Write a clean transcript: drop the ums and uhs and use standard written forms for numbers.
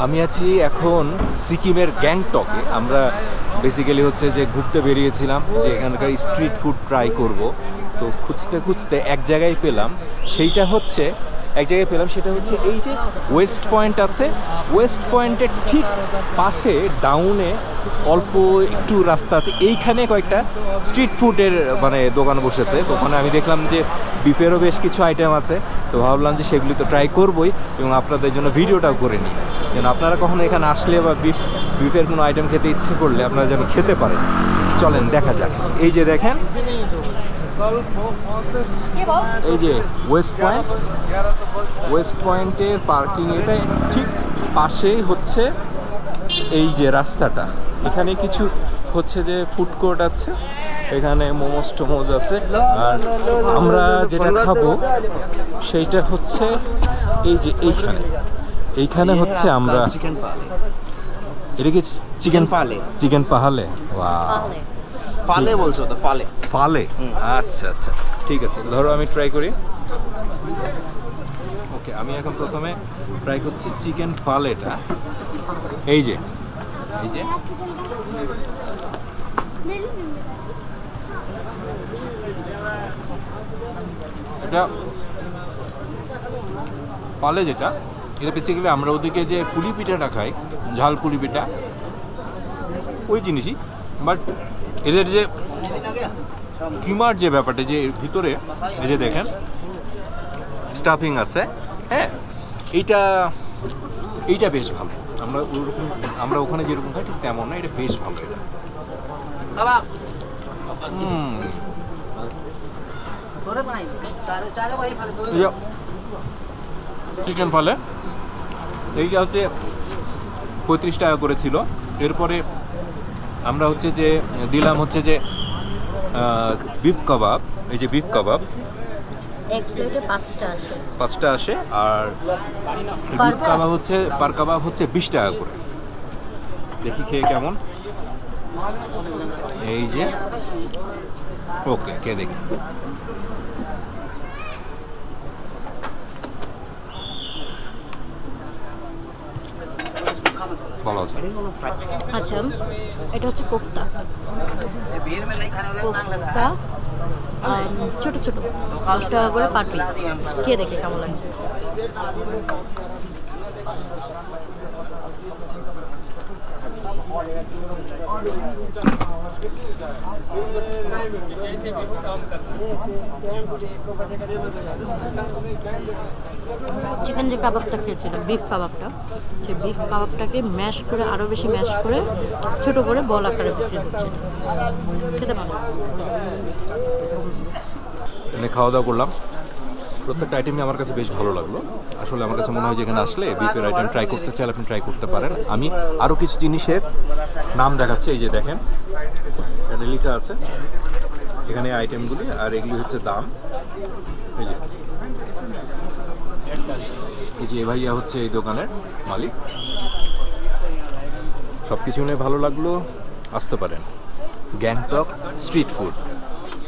আমি আছি এখন সিকিমের গ্যাংটকে। আমরা বেসিক্যালি হচ্ছে যে ঘুরতে বেরিয়েছিলাম, যে এখানকার স্ট্রিট ফুড ট্রাই করব। তো খুঁজতে খুঁজতে এক জায়গায় পেলাম, সেটা হচ্ছে এই যে ওয়েস্ট পয়েন্ট আছে, ওয়েস্ট পয়েন্টের ঠিক পাশে ডাউনে অল্প একটু রাস্তা আছে, এইখানে কয়েকটা স্ট্রিট ফুডের মানে দোকান বসেছে। তো ওখানে আমি দেখলাম যে বিফেরও বেশ কিছু আইটেম আছে। তো ভাবলাম যে সেগুলি তো ট্রাই করবই এবং আপনাদের জন্য ভিডিওটাও করে নিই, যেন আপনারা কখনো এখানে আসলে বা বিফের কোনো আইটেম খেতে ইচ্ছে করলে আপনারা যেন খেতে পারেন। চলেন দেখা যাক। এই যে দেখেন, এই যে ওয়েস্ট পয়েন্টের পার্কিং, এটা ঠিক পাশেই হচ্ছে এই যে রাস্তাটা। এখানে কিছু হচ্ছে যে ফুড কোর্ট আছে, এখানে মোমোজ টোমোজ আছে। আর আমরা যেটা খাবো সেইটা হচ্ছে এই যে এইখানে হচ্ছে আমরা, এটা কি চিকেন পাহালে। ওয়াও, ফালে বলছো তো? ফালে, আচ্ছা আচ্ছা, ঠিক আছে। ধরো আমি ট্রাই করি। ওকে, আমি এখন প্রথমে ট্রাই করছি চিকেন ফালেটা। এই যে এটা ফালে, এটা বেসিক্যালি আমরা ওদিকে যে পুলি পিঠাটা খাই, ঝাল পুলি পিঠা, ওই জিনিসই। বাট এদের যে কিমার যে ব্যাপারটা, যে ভিতরে এই যে দেখেন স্টাফিং আছে, হ্যাঁ, এইটা বেশ ভালো। আমরা ওখানে যেরকম খাই ঠিক তেমন না, এটা বেশ ভালো। এটা চিকেন ফালে এইটা হচ্ছে 35 টাকা করে ছিল। এরপরে আমরা হচ্ছে যে দিলাম হচ্ছে যে বিফ কাবাব। এই যে বিফ কাবাব এক প্লেটে 5টা আসে। আর বিফ কাবাব হচ্ছে পার কাবাব হচ্ছে 20 টাকা করে। দেখি খেয়ে কেমন। এই যে ওকে, কে দেখি। ভালো আছে। আচ্ছা, এটা হচ্ছে কোফতা। ছোট ছোট 10 টাকা করে পার পিস। খেয়ে দেখে কেমন লাগছে। চিকেন যে কাবাবটা খেয়েছিলাম, বিফ কাবাবটা, সেই বিফ কাবাবটাকে ম্যাশ করে, আরও বেশি ম্যাশ করে, ছোট করে বল আকারে বিক্রি হচ্ছে। খেতে ভালো। এখানে খাওয়া দাওয়া করলাম, প্রত্যেকটা আইটেমই আমার কাছে বেশ ভালো লাগলো। আসলে আমার কাছে মনে হয় যে এখানে আসলে বিফের আইটেম ট্রাই করতে চাইলে আপনি ট্রাই করতে পারেন। আমি আরও কিছু জিনিসের নাম দেখাচ্ছি। এই যে দেখেন, এখানে লেখা আছে এখানে আইটেমগুলি, আর এগুলি হচ্ছে দাম। এই যে ভাইয়া হচ্ছে এই দোকানের মালিক। সব কিছু নিয়ে ভালো লাগলো, আসতে পারেন গ্যাংটক স্ট্রিট ফুড।